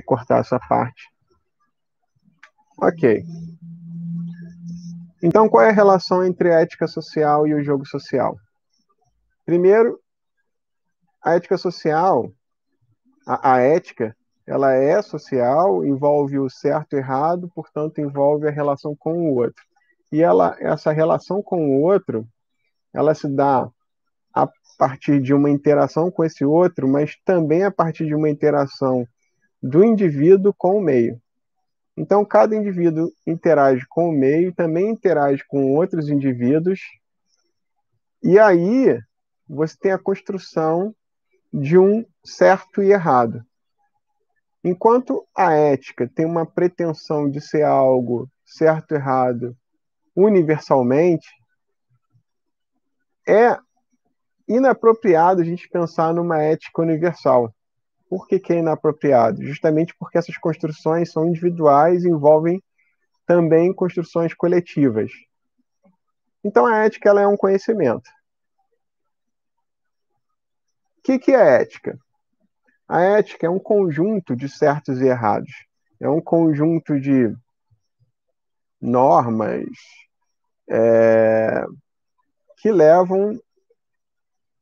cortar essa parte. Ok. Então, qual é a relação entre a ética social e o jogo social? Primeiro, a ética social, a ética, ela é social, envolve o certo e errado, portanto, envolve a relação com o outro. E essa relação com o outro, ela se dá a partir de uma interação com esse outro, mas também a partir de uma interação do indivíduo com o meio. Então, cada indivíduo interage com o meio, também interage com outros indivíduos, e aí você tem a construção de um certo e errado. Enquanto a ética tem uma pretensão de ser algo certo e errado universalmente, é inapropriado a gente pensar numa ética universal. Por que é inapropriado? Justamente porque essas construções são individuais e envolvem também construções coletivas. Então a ética ela é um conhecimento. O que é ética? A ética é um conjunto de certos e errados. É um conjunto de normas que levam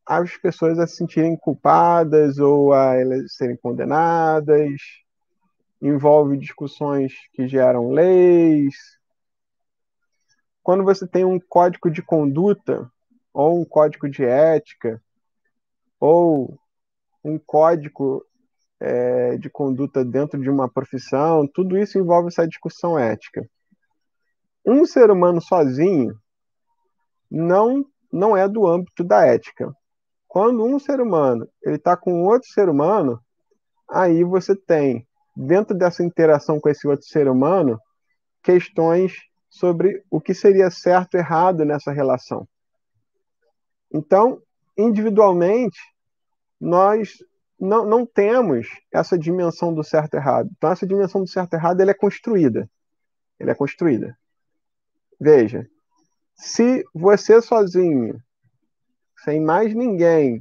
as pessoas a se sentirem culpadas ou a elas serem condenadas. Envolve discussões que geram leis. Quando você tem um código de conduta, ou um código de ética, ou um código de conduta dentro de uma profissão, tudo isso envolve essa discussão ética. Um ser humano sozinho não é do âmbito da ética. Quando um ser humano ele está com outro ser humano, aí você tem, dentro dessa interação com esse outro ser humano, questões sobre o que seria certo e errado nessa relação. Então, individualmente, nós não temos essa dimensão do certo e errado. Então, essa dimensão do certo e errado ela é construída. Ela é construída. Veja, se você sozinho, sem mais ninguém,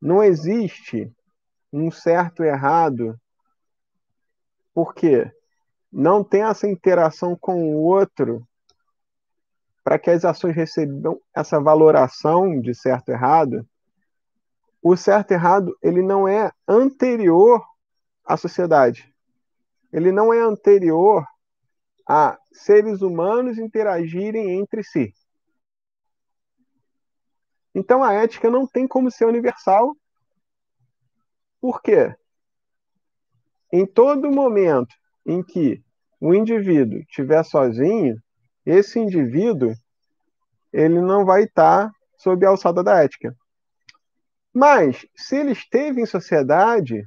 não existe um certo e errado, porque não tem essa interação com o outro para que as ações recebam essa valoração de certo e errado, o certo e errado ele não é anterior à sociedade. Ele não é anterior a seres humanos interagirem entre si. Então a ética não tem como ser universal. Por quê? Em todo momento em que o indivíduo estiver sozinho, esse indivíduo ele não vai estar sob a alçada da ética. Mas, se ele esteve em sociedade,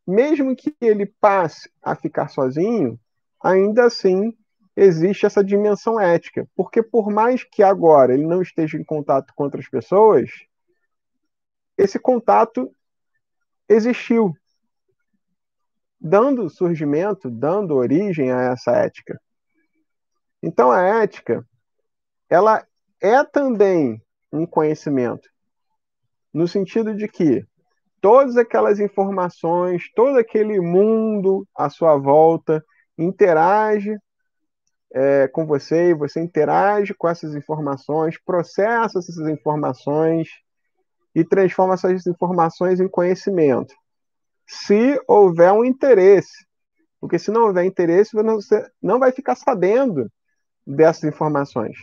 mesmo que ele passe a ficar sozinho, ainda assim existe essa dimensão ética. Porque por mais que agora ele não esteja em contato com outras pessoas, esse contato existiu, dando surgimento, dando origem a essa ética. Então a ética, ela é também um conhecimento, no sentido de que todas aquelas informações, todo aquele mundo à sua volta interage com você e você interage com essas informações, processa essas informações e transforma essas informações em conhecimento. Se houver um interesse, porque se não houver interesse, você não vai ficar sabendo dessas informações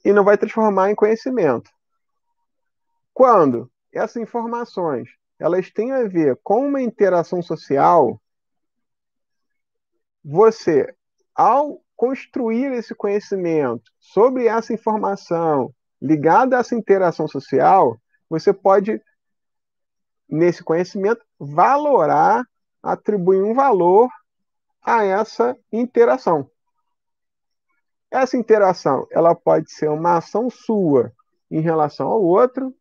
e não vai transformar em conhecimento. Quando essas informações elas têm a ver com uma interação social, você, ao construir esse conhecimento sobre essa informação ligada a essa interação social, você pode, nesse conhecimento, valorar, atribuir um valor a essa interação. Essa interação, ela pode ser uma ação sua em relação ao outro,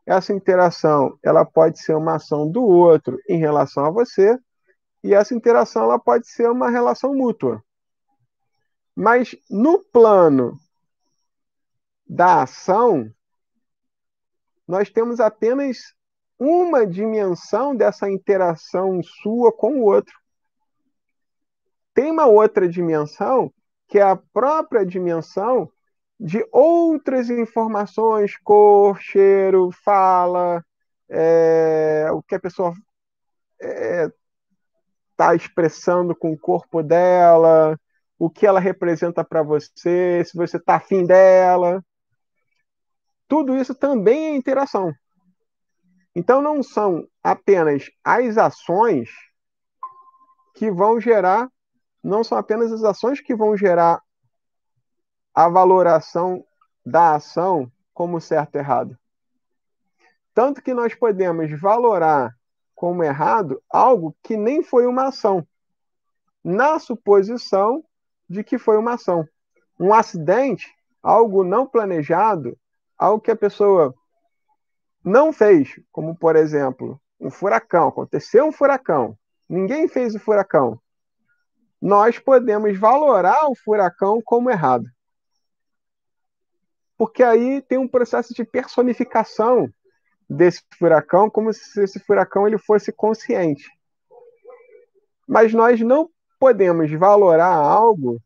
essa interação, ela pode ser uma ação do outro em relação a você, e essa interação, ela pode ser uma relação mútua. Mas no plano da ação, nós temos apenas uma dimensão dessa interação sua com o outro. Tem uma outra dimensão, que é a própria dimensão de outras informações, cor, cheiro, fala, o que a pessoa está expressando com o corpo dela, o que ela representa para você, se você está afim dela. Tudo isso também é interação. Então, não são apenas as ações que vão gerar, não são apenas as ações que vão gerar a valoração da ação como certo e errado. Tanto que nós podemos valorar como errado algo que nem foi uma ação, na suposição de que foi uma ação. Um acidente, algo não planejado, algo que a pessoa não fez, como, por exemplo, um furacão. Aconteceu um furacão, ninguém fez o furacão. Nós podemos valorar o furacão como errado. Porque aí tem um processo de personificação desse furacão, como se esse furacão ele fosse consciente. Mas nós não podemos valorar algo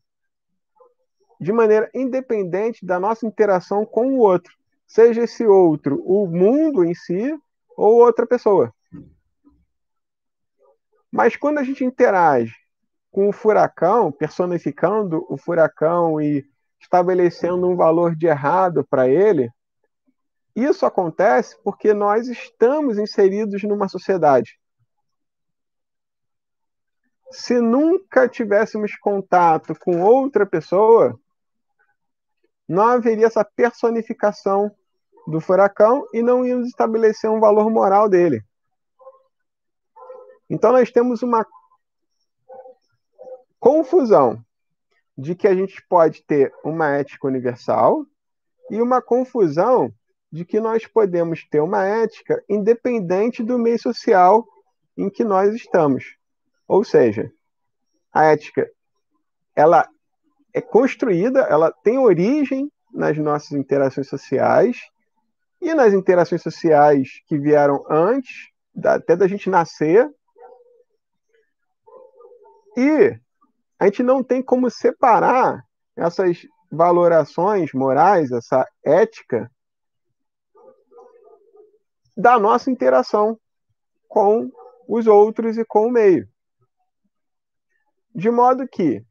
de maneira independente da nossa interação com o outro, seja esse outro o mundo em si ou outra pessoa. Mas quando a gente interage com o furacão, personificando o furacão e estabelecendo um valor de errado para ele, isso acontece porque nós estamos inseridos numa sociedade. Se nunca tivéssemos contato com outra pessoa, não haveria essa personificação do furacão e não íamos estabelecer um valor moral dele. Então nós temos uma confusão de que a gente pode ter uma ética universal e uma confusão de que nós podemos ter uma ética independente do meio social em que nós estamos. Ou seja, a ética ela é construída, ela tem origem nas nossas interações sociais e nas interações sociais que vieram antes, até da gente nascer. E a gente não tem como separar essas valorações morais, essa ética, da nossa interação com os outros e com o meio. De modo que,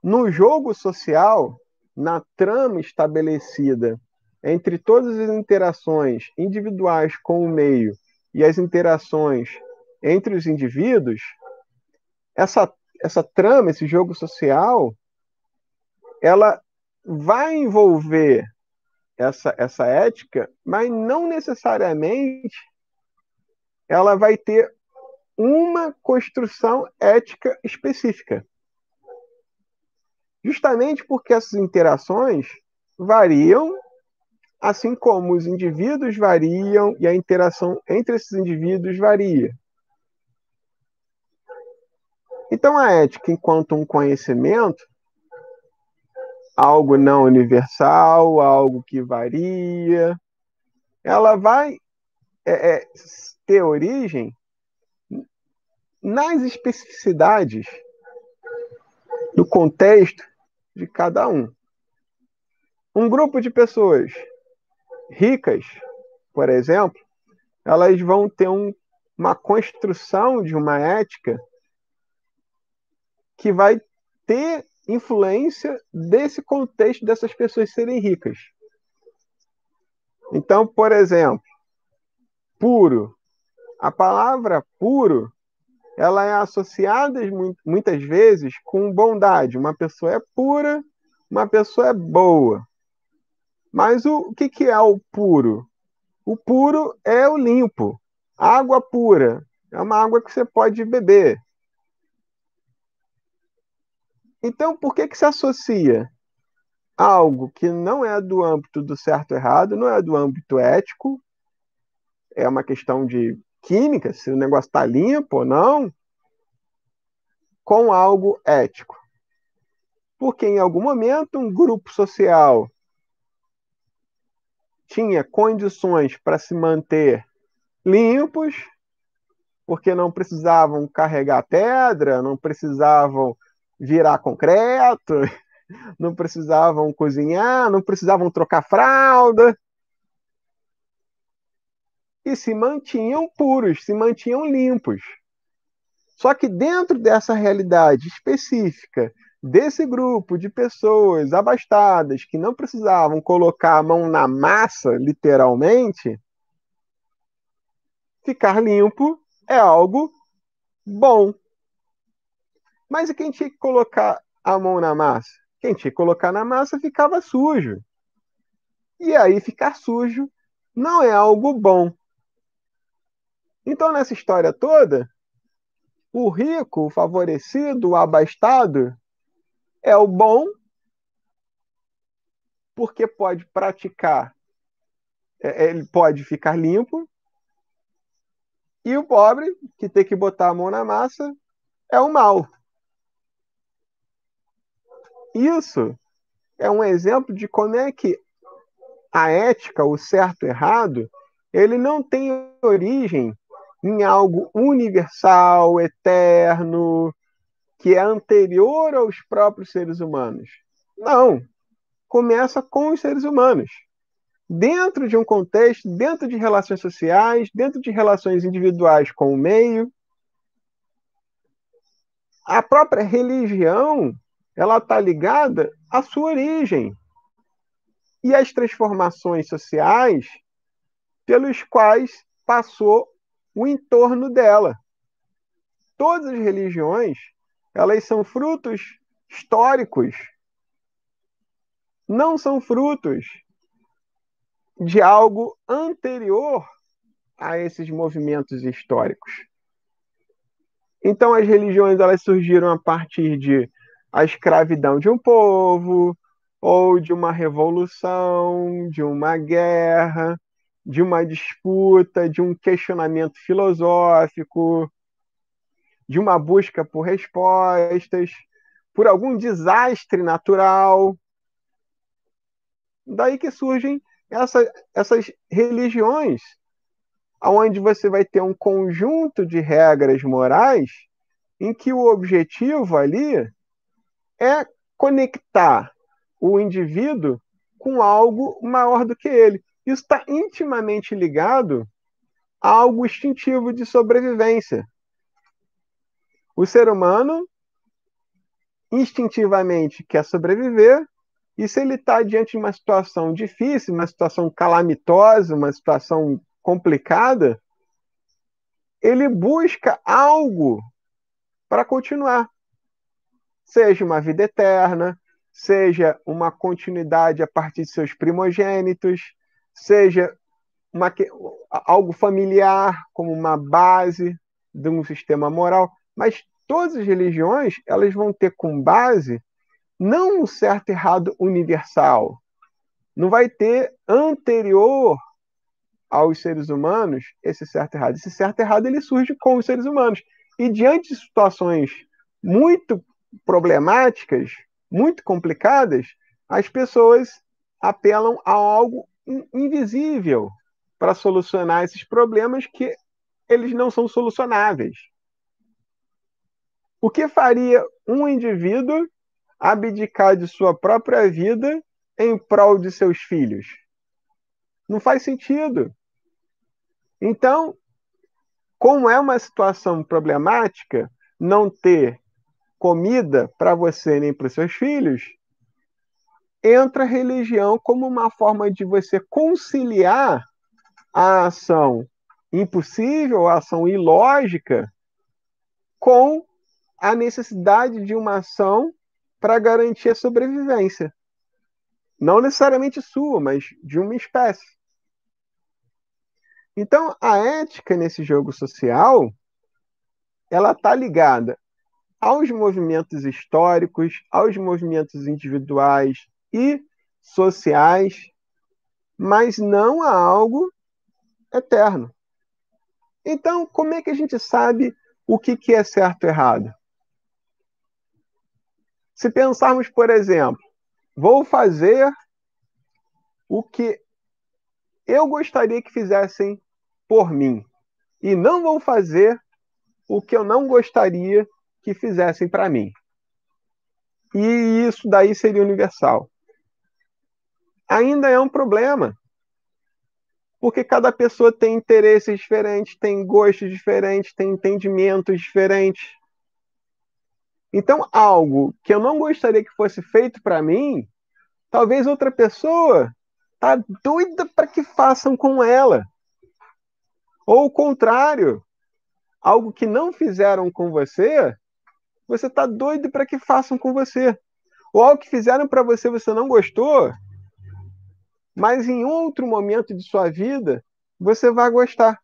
no jogo social, na trama estabelecida entre todas as interações individuais com o meio e as interações entre os indivíduos, essa trama, esse jogo social, ela vai envolver essa ética, mas não necessariamente ela vai ter uma construção ética específica. Justamente porque essas interações variam, assim como os indivíduos variam e a interação entre esses indivíduos varia. Então, a ética, enquanto um conhecimento, algo não universal, algo que varia, ela vai ter origem nas especificidades do contexto de cada um. Um grupo de pessoas ricas, por exemplo, elas vão ter uma construção de uma ética que vai ter influência desse contexto dessas pessoas serem ricas. Então, por exemplo, puro. A palavra puro, ela é associada muitas vezes com bondade. Uma pessoa é pura, uma pessoa é boa. Mas o que é o puro? O puro é o limpo. Água pura é uma água que você pode beber. Então, por que se associa algo que não é do âmbito do certo e errado, não é do âmbito ético, é uma questão de química, se o negócio está limpo ou não, com algo ético? Porque em algum momento um grupo social tinha condições para se manter limpos, porque não precisavam carregar pedra, não precisavam virar concreto, não precisavam cozinhar, não precisavam trocar fralda, e se mantinham puros, se mantinham limpos. Só que dentro dessa realidade específica, desse grupo de pessoas abastadas que não precisavam colocar a mão na massa, literalmente, ficar limpo é algo bom. Mas e quem tinha que colocar a mão na massa? Quem tinha que colocar na massa ficava sujo. E aí ficar sujo não é algo bom. Então, nessa história toda, o rico, o favorecido, o abastado é o bom porque pode praticar, ele pode ficar limpo, e o pobre, que tem que botar a mão na massa, é o mal. Isso é um exemplo de como é que a ética, o certo e errado, ele não tem origem em algo universal, eterno, que é anterior aos próprios seres humanos. Não. Começa com os seres humanos. Dentro de um contexto, dentro de relações sociais, dentro de relações individuais com o meio. A própria religião, ela está ligada à sua origem e às transformações sociais pelos quais passou o entorno dela. Todas as religiões, elas são frutos históricos, não são frutos de algo anterior a esses movimentos históricos. Então as religiões elas surgiram a partir de a escravidão de um povo, ou de uma revolução, de uma guerra, de uma disputa, de um questionamento filosófico, de uma busca por respostas, por algum desastre natural. Daí que surgem essas religiões, onde você vai ter um conjunto de regras morais em que o objetivo ali é conectar o indivíduo com algo maior do que ele. Isso está intimamente ligado a algo instintivo de sobrevivência. O ser humano instintivamente quer sobreviver, e se ele está diante de uma situação difícil, uma situação calamitosa, uma situação complicada, ele busca algo para continuar. Seja uma vida eterna, seja uma continuidade a partir de seus primogênitos, seja algo familiar, como uma base de um sistema moral. Mas todas as religiões elas vão ter como base não um certo e errado universal. Não vai ter anterior aos seres humanos esse certo e errado. Esse certo e errado ele surge com os seres humanos. E diante de situações muito problemáticas, muito complicadas, as pessoas apelam a algo invisível para solucionar esses problemas que eles não são solucionáveis. O que faria um indivíduo abdicar de sua própria vida em prol de seus filhos? Não faz sentido. Então, como é uma situação problemática não ter comida para você nem para os seus filhos, entra a religião como uma forma de você conciliar a ação impossível, a ação ilógica, com a necessidade de uma ação para garantir a sobrevivência. Não necessariamente sua, mas de uma espécie. Então, a ética nesse jogo social, ela está ligada aos movimentos históricos, aos movimentos individuais e sociais, mas não a algo eterno. Então, como é que a gente sabe o que é certo e errado? Se pensarmos, por exemplo, vou fazer o que eu gostaria que fizessem por mim. e não vou fazer o que eu não gostaria que fizessem para mim. E isso daí seria universal. Ainda é um problema, porque cada pessoa tem interesses diferentes, tem gostos diferentes, tem entendimentos diferentes. Então, algo que eu não gostaria que fosse feito para mim, talvez outra pessoa tá doida para que façam com ela. Ou o contrário, algo que não fizeram com você, você tá doido para que façam com você. Ou algo que fizeram para você, você não gostou, mas em outro momento de sua vida, você vai gostar.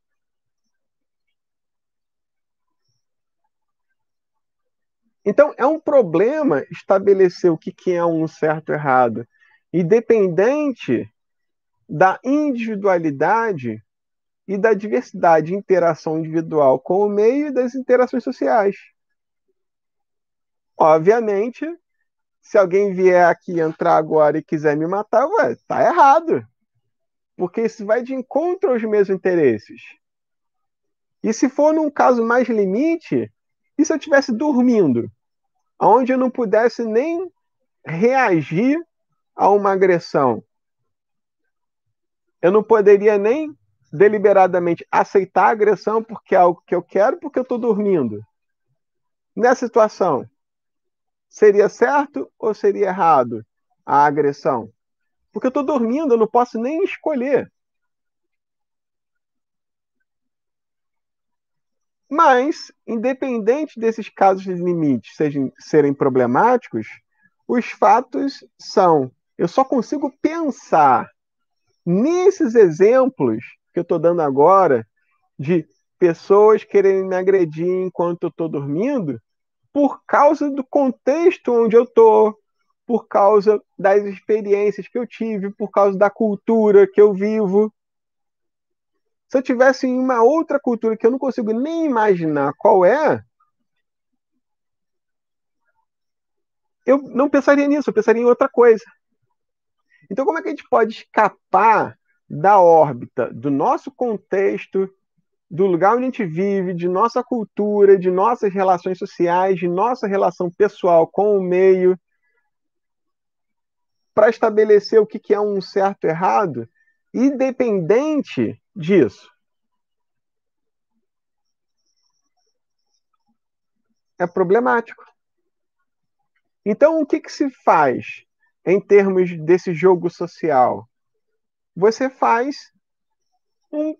Então, é um problema estabelecer o que é um certo e errado, independente da individualidade e da diversidade de interação individual com o meio e das interações sociais. Obviamente, se alguém vier aqui entrar agora e quiser me matar, ué, tá errado, porque isso vai de encontro aos meus interesses. E se for num caso mais limite, e se eu estivesse dormindo, onde eu não pudesse nem reagir a uma agressão? Eu não poderia nem deliberadamente aceitar a agressão porque é algo que eu quero, porque eu estou dormindo. Nessa situação, seria certo ou seria errado a agressão? Porque eu estou dormindo, eu não posso nem escolher. Mas, independente desses casos de limite serem problemáticos, os fatos são: eu só consigo pensar nesses exemplos que eu estou dando agora, de pessoas querendo me agredir enquanto eu estou dormindo, por causa do contexto onde eu estou, por causa das experiências que eu tive, por causa da cultura que eu vivo. Se eu tivesse em uma outra cultura que eu não consigo nem imaginar qual é, eu não pensaria nisso, eu pensaria em outra coisa. Então, como é que a gente pode escapar da órbita do nosso contexto, do lugar onde a gente vive, de nossa cultura, de nossas relações sociais, de nossa relação pessoal com o meio, para estabelecer o que é um certo e errado, independente disso? É problemático. Então, o que se faz em termos desse jogo social? Você faz um,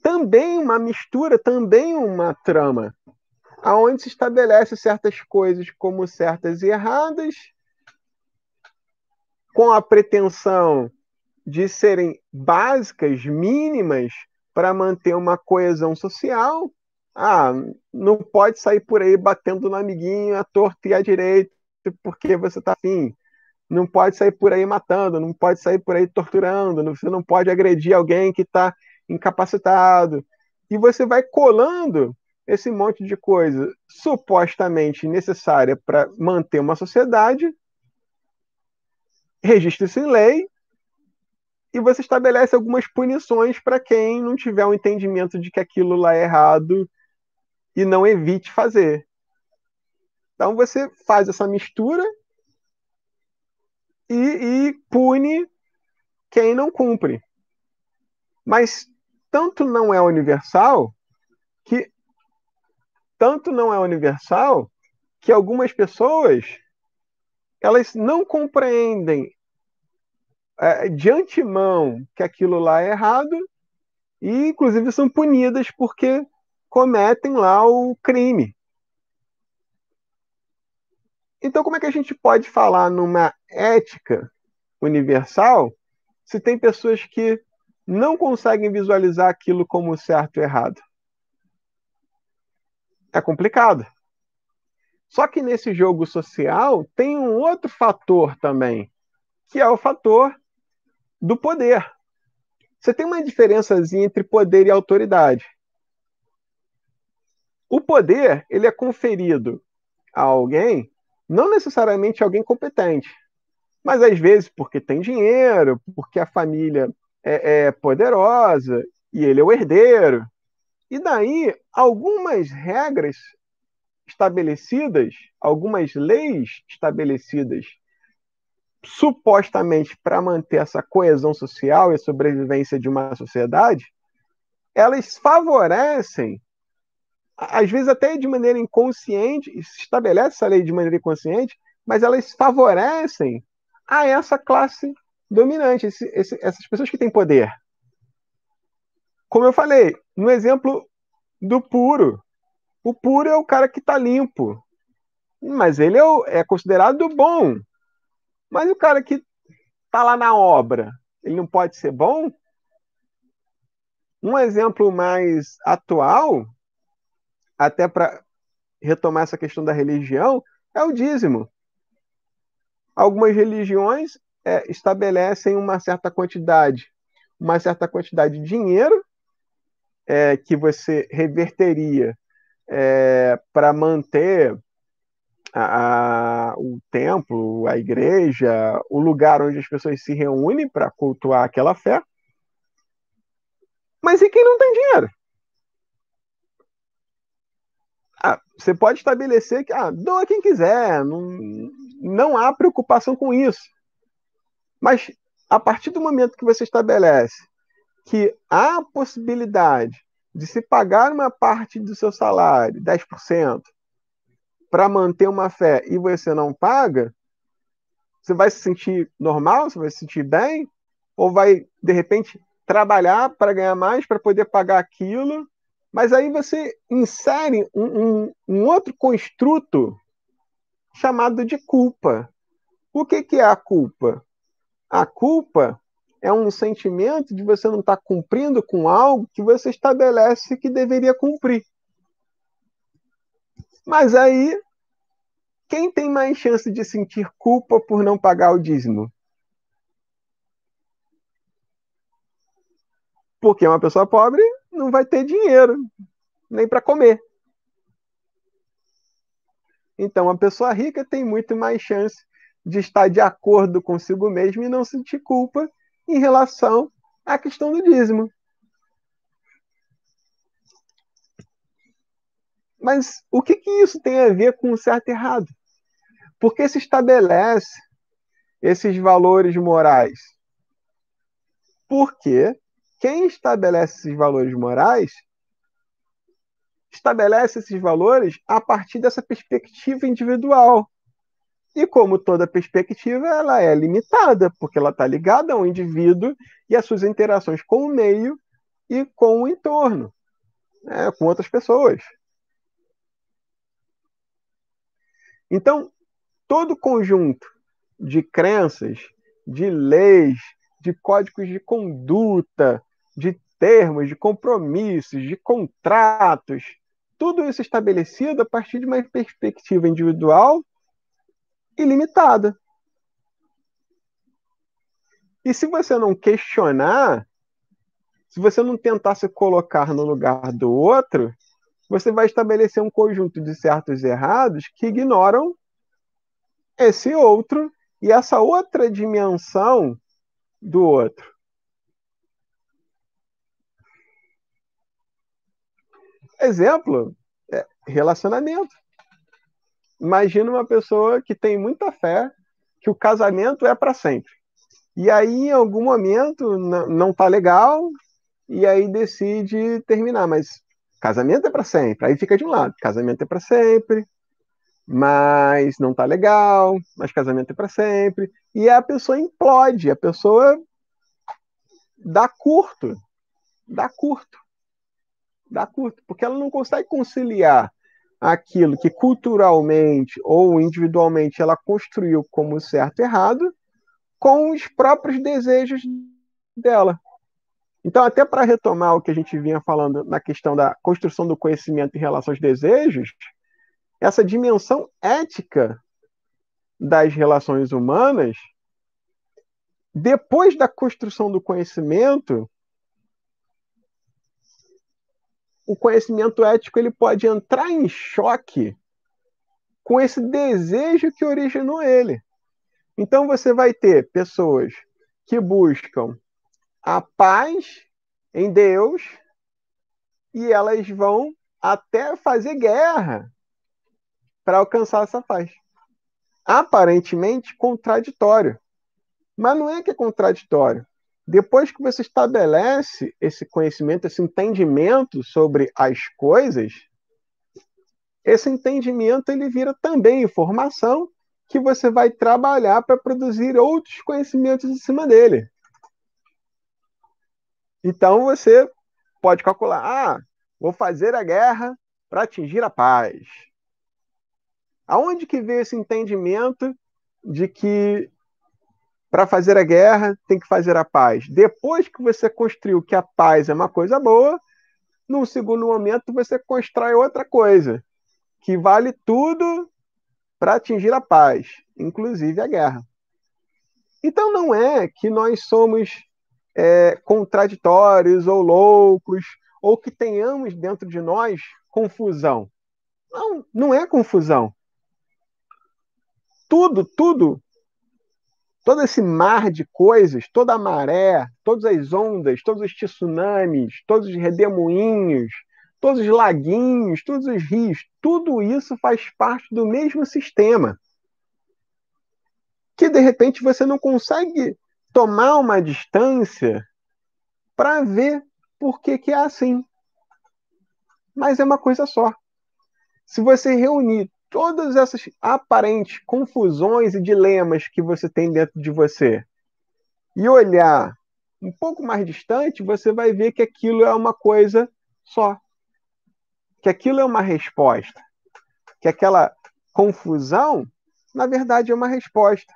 também uma mistura, também uma trama, aonde se estabelece certas coisas como certas e erradas, com a pretensão de serem básicas, mínimas, para manter uma coesão social. Ah, não pode sair por aí batendo no amiguinho à torta e à direita porque você está afim. Não pode sair por aí matando, não pode sair por aí torturando, você não pode agredir alguém que está incapacitado. E você vai colando esse monte de coisa supostamente necessária para manter uma sociedade, registra isso em lei, e você estabelece algumas punições para quem não tiver um entendimento de que aquilo lá é errado e não evite fazer. Então você faz essa mistura e pune quem não cumpre. Mas tanto não é universal que algumas pessoas elas não compreendem de antemão que aquilo lá é errado e inclusive são punidas porque cometem lá o crime. Então, como é que a gente pode falar numa ética universal se tem pessoas que não conseguem visualizar aquilo como certo e errado? É complicado. Só que nesse jogo social tem um outro fator também, que é o fator do poder. Você tem uma diferençazinha entre poder e autoridade. O poder, ele é conferido a alguém, não necessariamente a alguém competente, mas às vezes porque tem dinheiro, porque a família é poderosa e ele é o herdeiro. E daí, algumas regras estabelecidas, algumas leis estabelecidas supostamente para manter essa coesão social e a sobrevivência de uma sociedade, elas favorecem, às vezes até de maneira inconsciente, se estabelece essa lei de maneira inconsciente, mas elas favorecem a essa classe dominante, essas pessoas que têm poder. Como eu falei, no exemplo do puro, o puro é o cara que está limpo, mas ele é considerado bom. Mas o cara que está lá na obra, ele não pode ser bom? Um exemplo mais atual, até para retomar essa questão da religião, é o dízimo. Algumas religiões estabelecem uma certa quantidade de dinheiro que você reverteria para manter o templo, a igreja, o lugar onde as pessoas se reúnem para cultuar aquela fé. Mas e quem não tem dinheiro? Você pode estabelecer que doa quem quiser, não há preocupação com isso. Mas a partir do momento que você estabelece que há a possibilidade de se pagar uma parte do seu salário, 10%, para manter uma fé e você não paga, você vai se sentir normal? Você vai se sentir bem? Ou vai, de repente, trabalhar para ganhar mais, para poder pagar aquilo? Mas aí você insere um outro construto chamado de culpa. O que é a culpa? A culpa é um sentimento de você não estar cumprindo com algo que você estabelece que deveria cumprir. Mas aí, quem tem mais chance de sentir culpa por não pagar o dízimo? Porque uma pessoa pobre não vai ter dinheiro nem para comer. Então, a pessoa rica tem muito mais chance de estar de acordo consigo mesmo e não sentir culpa em relação à questão do dízimo. Mas o que isso tem a ver com o certo e errado? Por que se estabelece esses valores morais? Porque quem estabelece esses valores morais estabelece esses valores a partir dessa perspectiva individual. E como toda perspectiva, ela é limitada, porque ela está ligada ao indivíduo e às suas interações com o meio e com o entorno, com outras pessoas. Então, todo conjunto de crenças, de leis, de códigos de conduta, de termos, de compromissos, de contratos, tudo isso estabelecido a partir de uma perspectiva individual e limitada. E se você não questionar, se você não tentar se colocar no lugar do outro, você vai estabelecer um conjunto de certos e errados que ignoram esse outro e essa outra dimensão do outro. Exemplo, relacionamento. Imagina uma pessoa que tem muita fé que o casamento é para sempre. E aí, em algum momento, não tá legal, e aí decide terminar. Mas casamento é para sempre. Aí fica de um lado, casamento é para sempre, mas não tá legal, mas casamento é para sempre. E a pessoa implode, a pessoa dá curto, dá curto, dá curto, porque ela não consegue conciliar aquilo que culturalmente ou individualmente ela construiu como certo e errado com os próprios desejos dela. Então, até para retomar o que a gente vinha falando na questão da construção do conhecimento em relação aos desejos, essa dimensão ética das relações humanas, depois da construção do conhecimento, o conhecimento ético ele pode entrar em choque com esse desejo que originou ele. Então você vai ter pessoas que buscam a paz em Deus e elas vão até fazer guerra para alcançar essa paz. Aparentemente contraditório, mas não é que é contraditório. Depois que você estabelece esse conhecimento, esse entendimento sobre as coisas, esse entendimento ele vira também informação que você vai trabalhar para produzir outros conhecimentos em cima dele. Então você pode calcular, vou fazer a guerra para atingir a paz. Aonde que veio esse entendimento de que para fazer a guerra tem que fazer a paz? Depois que você construiu que a paz é uma coisa boa, num segundo momento você constrói outra coisa, que vale tudo para atingir a paz, inclusive a guerra. Então não é que nós somos contraditórios ou loucos, ou que tenhamos dentro de nós confusão. Não, não é confusão. Tudo, todo esse mar de coisas, toda a maré, todas as ondas, todos os tsunamis, todos os redemoinhos, todos os laguinhos, todos os rios, tudo isso faz parte do mesmo sistema. Que de repente você não consegue tomar uma distância para ver por que é assim. Mas é uma coisa só. Se você reunir todas essas aparentes confusões e dilemas que você tem dentro de você e olhar um pouco mais distante, você vai ver que aquilo é uma coisa só. Que aquilo é uma resposta. Que aquela confusão, na verdade, é uma resposta.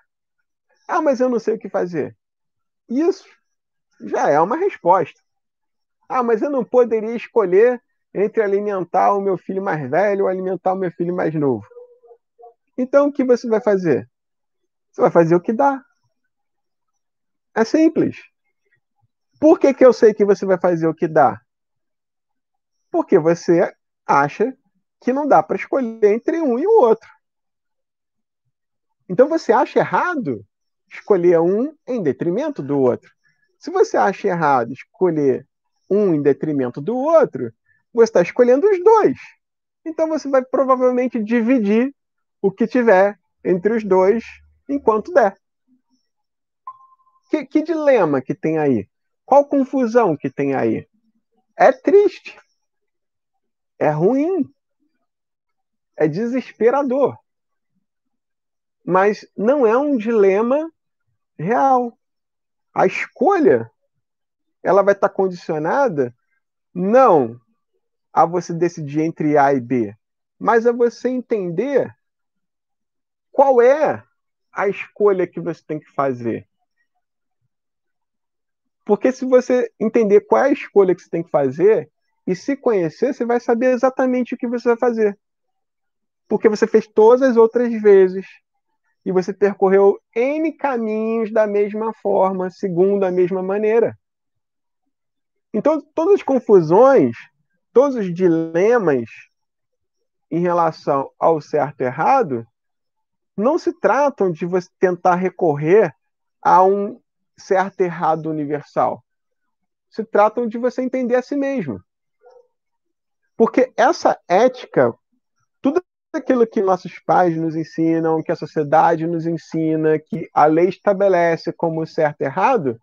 Mas eu não sei o que fazer. Isso já é uma resposta. Mas eu não poderia escolher entre alimentar o meu filho mais velho ou alimentar o meu filho mais novo. Então, o que você vai fazer? Você vai fazer o que dá. É simples. Por que eu sei que você vai fazer o que dá? Porque você acha que não dá para escolher entre um e o outro. Então, você acha errado escolher um em detrimento do outro. Se você acha errado escolher um em detrimento do outro, você está escolhendo os dois. Então, você vai provavelmente dividir o que tiver entre os dois enquanto der. Que dilema que tem aí? Qual confusão que tem aí? É triste, é ruim, é desesperador, mas não é um dilema real. A escolha ela vai estar condicionada não a você decidir entre A e B, mas a você entender qual é a escolha que você tem que fazer. Porque se você entender qual é a escolha que você tem que fazer e se conhecer, você vai saber exatamente o que você vai fazer. Porque você fez todas as outras vezes e você percorreu N caminhos da mesma forma, segundo a mesma maneira. Então, todas as confusões, todos os dilemas em relação ao certo e errado, não se tratam de você tentar recorrer a um certo e errado universal. Se tratam de você entender a si mesmo. Porque essa ética, tudo aquilo que nossos pais nos ensinam, que a sociedade nos ensina, que a lei estabelece como certo e errado,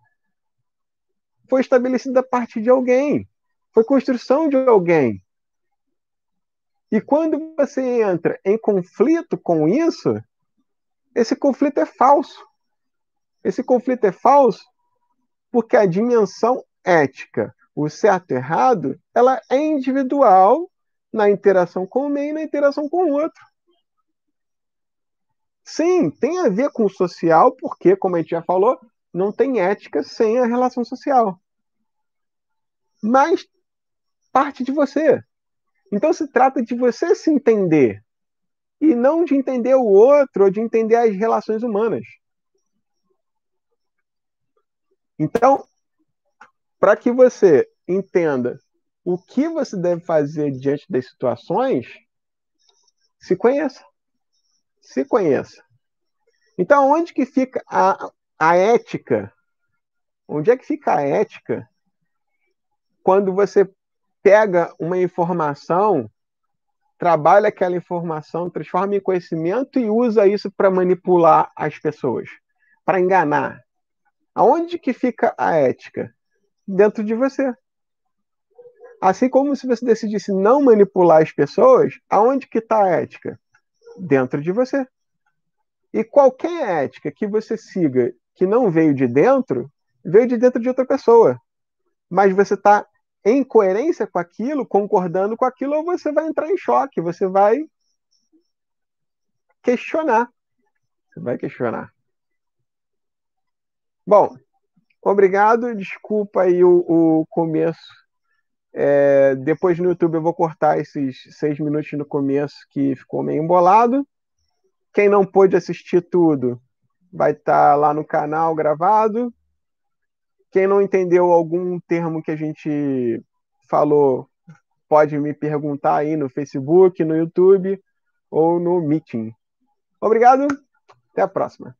foi estabelecida a partir de alguém. Foi construção de alguém. E quando você entra em conflito com isso, esse conflito é falso. Esse conflito é falso porque a dimensão ética, o certo e errado, ela é individual na interação com o meio e na interação com o outro. Sim, tem a ver com o social, porque, como a gente já falou, não tem ética sem a relação social. Mas parte de você. Então se trata de você se entender e não de entender o outro ou de entender as relações humanas. Então, para que você entenda o que você deve fazer diante das situações, se conheça. Se conheça. Então, onde que fica a ética? Onde é que fica a ética quando você pega uma informação, trabalha aquela informação, transforma em conhecimento e usa isso para manipular as pessoas, para enganar. Aonde que fica a ética? Dentro de você. Assim como se você decidisse não manipular as pessoas, aonde que está a ética? Dentro de você. E qualquer ética que você siga que não veio de dentro de outra pessoa. Mas você está em coerência com aquilo, concordando com aquilo, ou você vai entrar em choque, você vai questionar. Você vai questionar. Bom, obrigado. Desculpa aí o começo. Depois no YouTube eu vou cortar esses 6 minutos no começo que ficou meio embolado. Quem não pôde assistir tudo vai estar lá no canal gravado. Quem não entendeu algum termo que a gente falou, pode me perguntar aí no Facebook, no YouTube ou no Meeting. Obrigado, até a próxima.